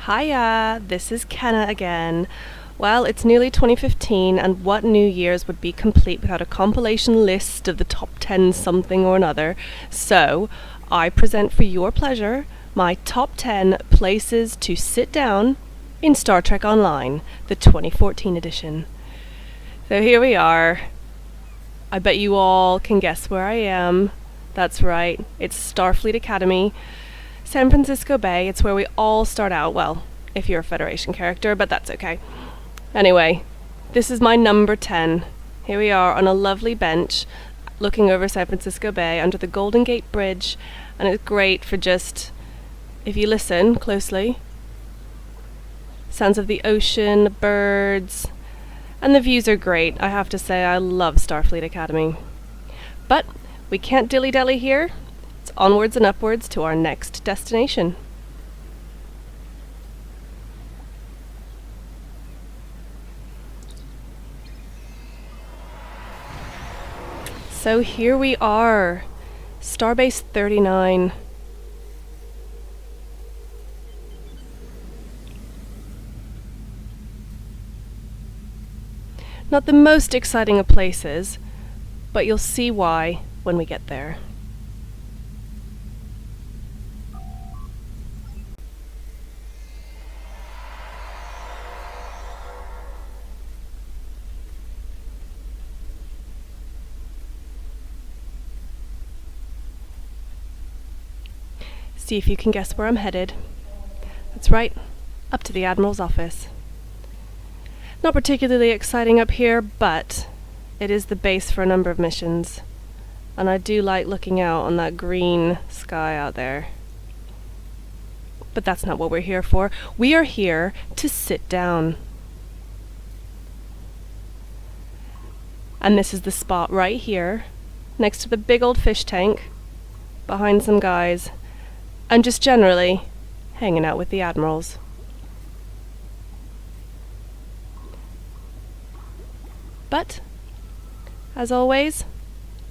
Hiya, this is Kenna again. Well, it's nearly 2015, and what New Year's would be complete without a compilation list of the top 10 something or another? So, I present for your pleasure my top 10 places to sit down in Star Trek Online, the 2014 edition. So here we are. I bet you all can guess where I am. That's right, it's Starfleet Academy, San Francisco Bay. It's where we all start out, well, if you're a Federation character, but that's okay. Anyway, this is my number 10. Here we are on a lovely bench looking over San Francisco Bay under the Golden Gate Bridge, and it's great for just, if you listen closely, sounds of the ocean, the birds, and the views are great. I have to say, I love Starfleet Academy. But we can't dilly-dally here. It's onwards and upwards to our next destination. So here we are, Starbase 39. Not the most exciting of places, but you'll see why when we get there. See if you can guess where I'm headed. That's right, up to the Admiral's office. Not particularly exciting up here, but it is the base for a number of missions, and I do like looking out on that green sky out there. But that's not what we're here for. We are here to sit down. And this is the spot right here, next to the big old fish tank, behind some guys, and just generally hanging out with the admirals. But, as always,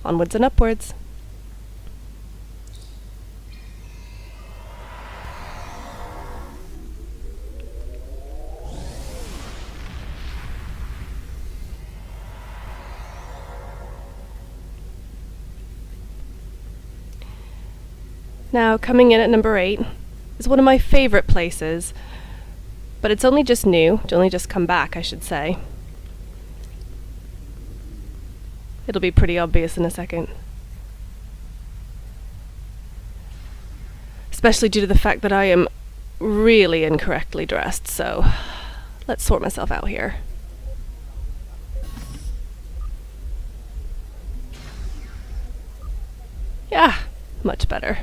onwards and upwards. Now, coming in at number 8 is one of my favorite places, but it's only just new, it's only just come back, I should say. It'll be pretty obvious in a second. Especially due to the fact that I am really incorrectly dressed, so let's sort myself out here. Yeah, much better.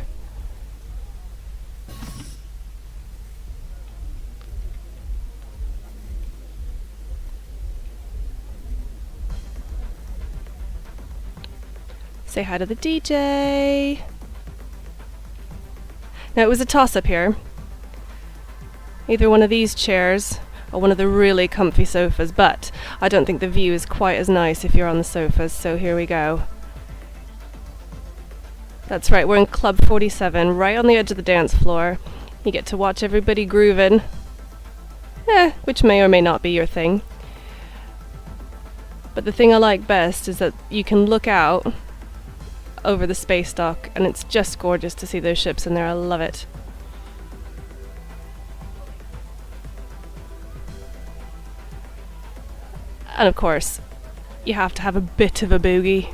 Say hi to the DJ. Now, it was a toss-up here. Either one of these chairs or one of the really comfy sofas, but I don't think the view is quite as nice if you're on the sofas, so here we go. That's right, we're in Club 47, right on the edge of the dance floor. You get to watch everybody grooving. Which may or may not be your thing. But the thing I like best is that you can look out over the space dock, and it's just gorgeous to see those ships in there. I love it. And of course, you have to have a bit of a boogie.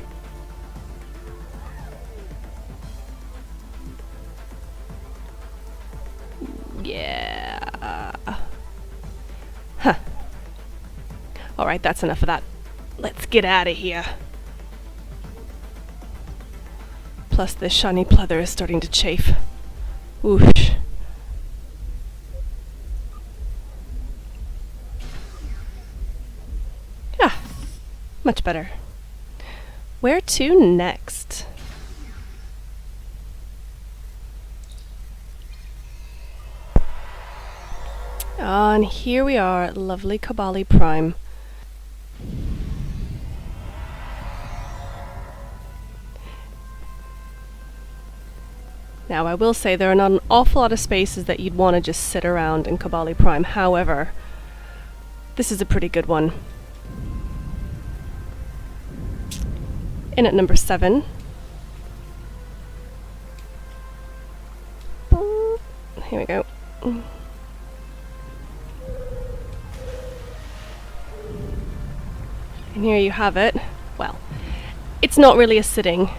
Yeah. Huh. Alright, that's enough of that. Let's get out of here. Plus, this shiny pleather is starting to chafe. Whoosh. Yeah, much better. Where to next? And here we are at lovely Kabali Prime. Now, I will say there are not an awful lot of spaces that you'd want to just sit around in Kabali Prime. However, this is a pretty good one. In at number 7. Here we go. And here you have it. Well, it's not really a sitting,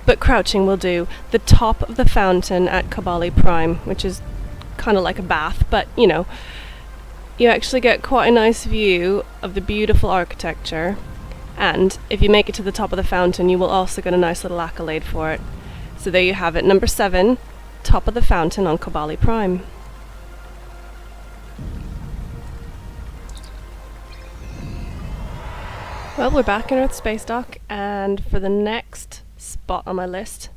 but crouching will do. The top of the fountain at Kabali Prime, which is kind of like a bath, but you know, you actually get quite a nice view of the beautiful architecture. And if you make it to the top of the fountain, you will also get a nice little accolade for it. So there you have it, number 7, top of the fountain on Kabali Prime. Well, we're back in Earth Space Dock, and for the next spot on my list,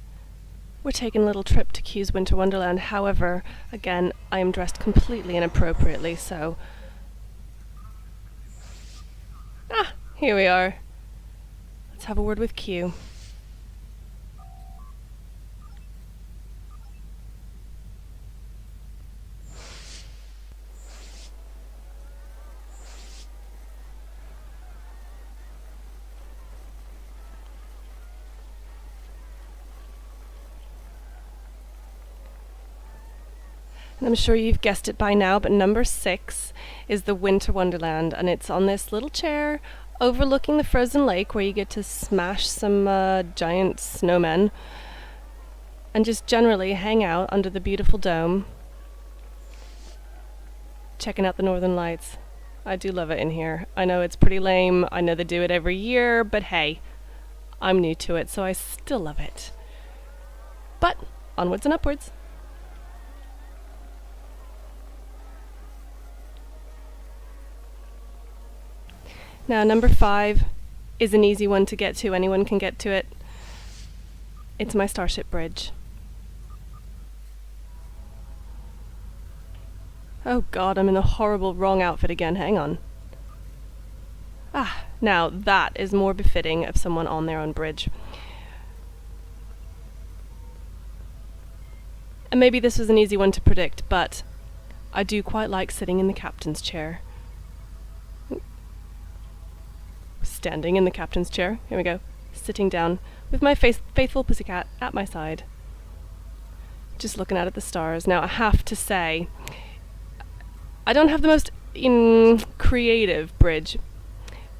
we're taking a little trip to Q's Winter Wonderland. However, again, I am dressed completely inappropriately, so... here we are. Let's have a word with Q. And I'm sure you've guessed it by now, but number 6 is the Winter Wonderland, and it's on this little chair overlooking the frozen lake where you get to smash some giant snowmen and just generally hang out under the beautiful dome, checking out the northern lights. I do love it in here. I know it's pretty lame, I know they do it every year, but hey, I'm new to it, so I still love it. But onwards and upwards. Now, number 5 is an easy one to get to. Anyone can get to it. It's my Starship Bridge. Oh god, I'm in the horrible wrong outfit again. Hang on. Now that is more befitting of someone on their own bridge. And maybe this was an easy one to predict, but I do quite like sitting in the captain's chair. Standing in the captain's chair, here we go, sitting down with my faithful pussycat at my side, just looking out at the stars. Now I have to say, I don't have the most creative bridge,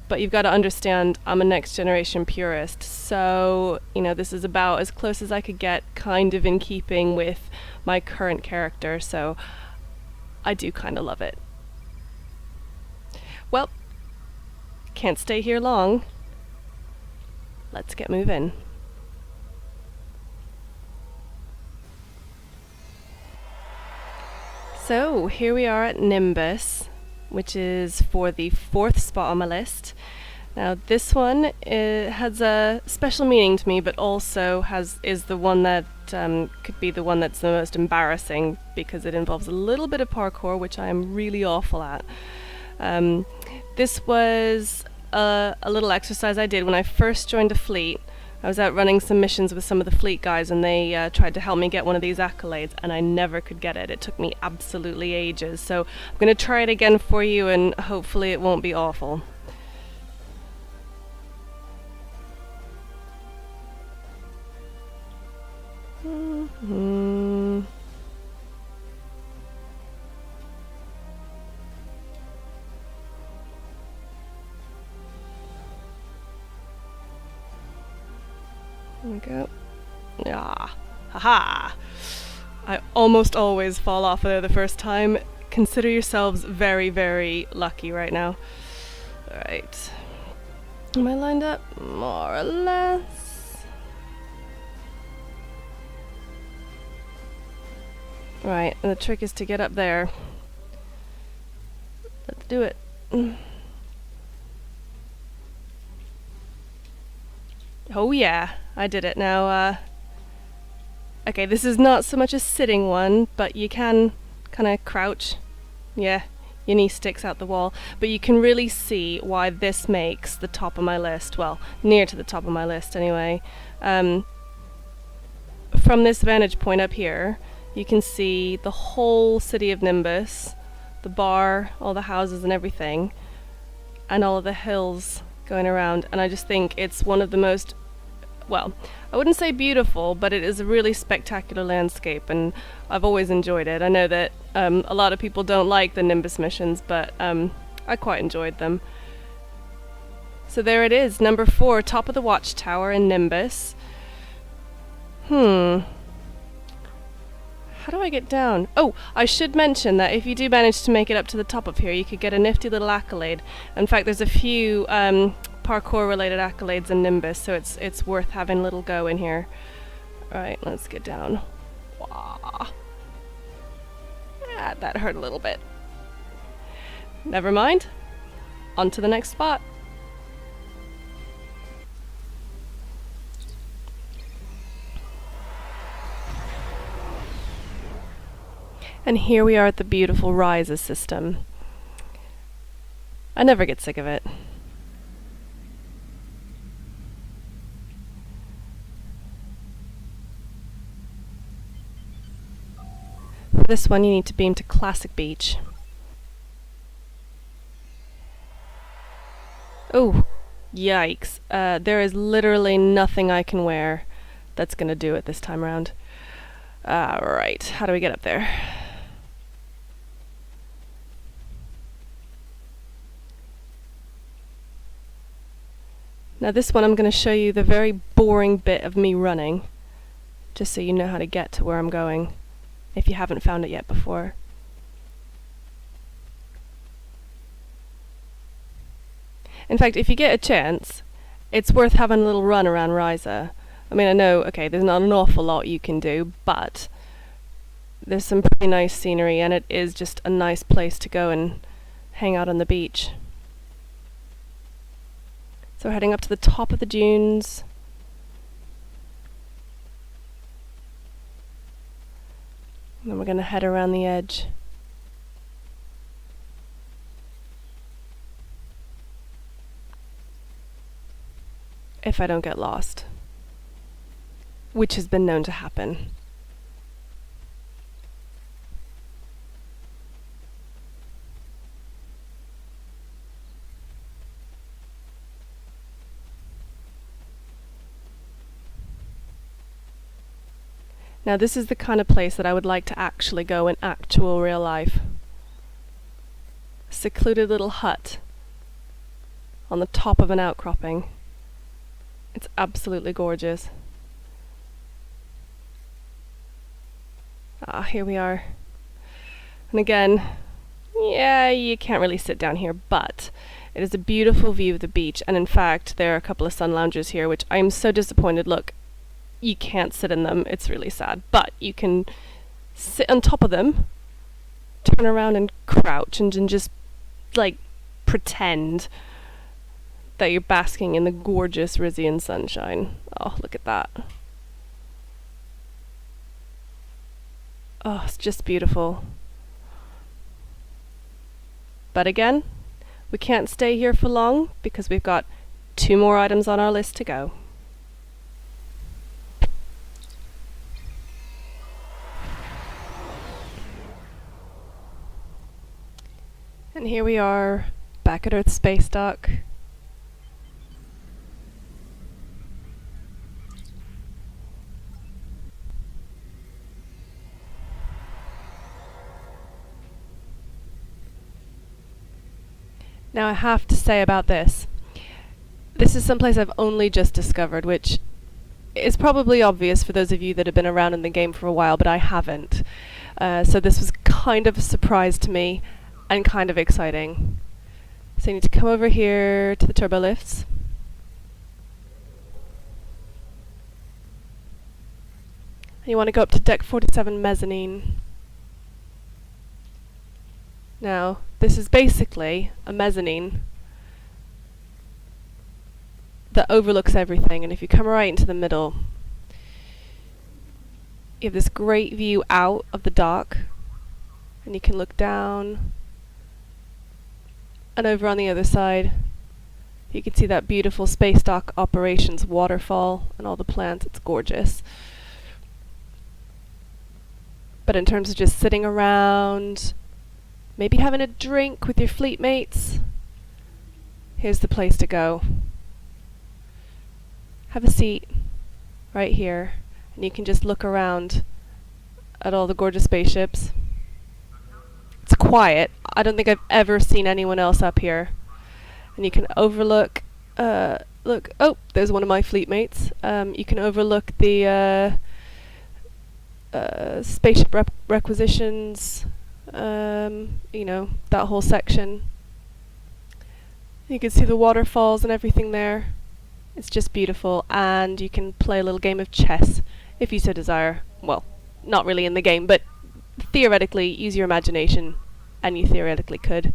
but you've got to understand I'm a next generation purist, so you know, this is about as close as I could get, kind of in keeping with my current character, so I do kind of love it. Well, can't stay here long. Let's get moving. So here we are at Nimbus, which is for the 4th spot on my list. Now this one has a special meaning to me, but also is the one that could be the one that's the most embarrassing, because it involves a little bit of parkour, which I am really awful at. This was a little exercise I did when I first joined the fleet. I was out running some missions with some of the fleet guys, and they tried to help me get one of these accolades, and I never could get it. It took me absolutely ages. So I'm going to try it again for you, and hopefully it won't be awful. There we go. Haha! I almost always fall off of there the first time. Consider yourselves very, very lucky right now. Alright. Am I lined up? More or less. Right, and the trick is to get up there. Let's do it. Oh yeah, I did it. Now, okay, this is not so much a sitting one, but you can kind of crouch. Yeah, your knee sticks out the wall. But you can really see why this makes the top of my list. Well, near to the top of my list anyway. from this vantage point up here, you can see the whole city of Nimbus, the bar, all the houses and everything, and all of the hills going around. And I just think it's one of the most, well, I wouldn't say beautiful, but it is a really spectacular landscape, and I've always enjoyed it. I know that a lot of people don't like the Nimbus missions, but I quite enjoyed them. So there it is, number 4, top of the watchtower in Nimbus. How do I get down? Oh, I should mention that if you do manage to make it up to the top of here, you could get a nifty little accolade. In fact, there's a few parkour-related accolades in Nimbus, so it's worth having a little go in here. Alright, let's get down. Wah. Ah, that hurt a little bit. Never mind. On to the next spot. And here we are at the beautiful Rises system. I never get sick of it. For this one, you need to beam to Classic Beach. Oh, yikes. There is literally nothing I can wear that's gonna do it this time around. Right, how do we get up there? Now this one I'm going to show you the very boring bit of me running, just so you know how to get to where I'm going, if you haven't found it yet before. In fact, if you get a chance, it's worth having a little run around Risa. I mean, I know, okay, there's not an awful lot you can do, but there's some pretty nice scenery, and it is just a nice place to go and hang out on the beach. So we're heading up to the top of the dunes. And then we're going to head around the edge. If I don't get lost. Which has been known to happen. Now this is the kind of place that I would like to actually go in actual real life. A secluded little hut on the top of an outcropping. It's absolutely gorgeous. Ah, here we are. And again, yeah, you can't really sit down here, but it is a beautiful view of the beach, and in fact, there are a couple of sun loungers here, which I'm so disappointed. Look, you can't sit in them, it's really sad, but you can sit on top of them, turn around and crouch and just, like, pretend that you're basking in the gorgeous Rizian sunshine. Oh, look at that. Oh, it's just beautiful. But again, we can't stay here for long because we've got 2 more items on our list to go. And here we are, back at Earth Space Dock. Now I have to say about this. This is someplace I've only just discovered, which is probably obvious for those of you that have been around in the game for a while, but I haven't. So this was kind of a surprise to me. And kind of exciting. So you need to come over here to the turbo lifts. And you want to go up to deck 47 mezzanine. Now, this is basically a mezzanine that overlooks everything, and if you come right into the middle, you have this great view out of the dock, and you can look down. And over on the other side, you can see that beautiful Space Dock Operations waterfall and all the plants. It's gorgeous. But in terms of just sitting around, maybe having a drink with your fleet mates, here's the place to go. Have a seat right here, and you can just look around at all the gorgeous spaceships. It's quiet. I don't think I've ever seen anyone else up here. And you can overlook, there's one of my fleet mates. You can overlook the spaceship requisitions, that whole section. You can see the waterfalls and everything there. It's just beautiful, and you can play a little game of chess if you so desire. Well, not really in the game, but theoretically use your imagination, and you theoretically could.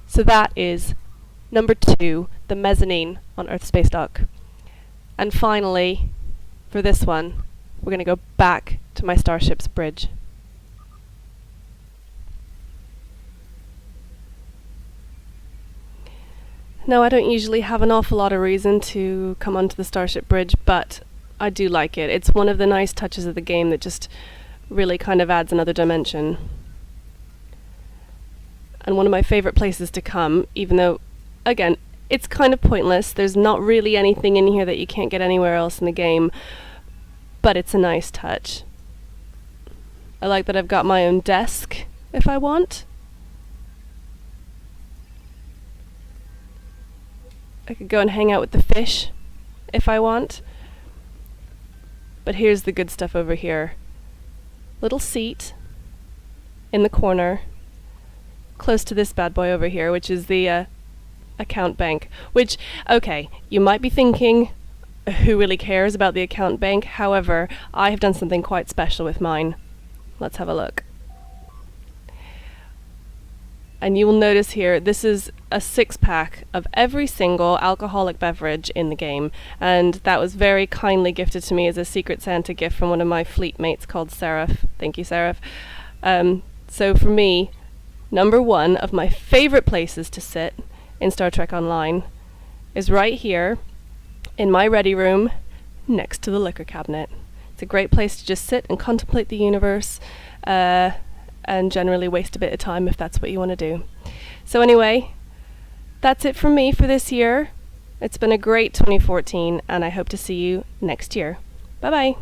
So that is number 2, the mezzanine on Earth Space Dock. And finally, for this one, we're going to go back to my Starship's bridge. Now, I don't usually have an awful lot of reason to come onto the Starship Bridge, but I do like it. It's one of the nice touches of the game that just really kind of adds another dimension. And one of my favorite places to come, even though, again, it's kind of pointless. There's not really anything in here that you can't get anywhere else in the game, but it's a nice touch. I like that I've got my own desk if I want. I could go and hang out with the fish if I want. But here's the good stuff over here. Little seat in the corner, close to this bad boy over here, which is the account bank. Which, okay, you might be thinking, who really cares about the account bank? However, I have done something quite special with mine. Let's have a look. And you will notice here, this is a 6-pack of every single alcoholic beverage in the game. And that was very kindly gifted to me as a Secret Santa gift from one of my fleet mates called Seraph. Thank you, Seraph. So for me, number 1 of my favorite places to sit in Star Trek Online is right here in my ready room next to the liquor cabinet. It's a great place to just sit and contemplate the universe, and generally waste a bit of time if that's what you want to do. So anyway, that's it from me for this year. It's been a great 2014, and I hope to see you next year. Bye-bye.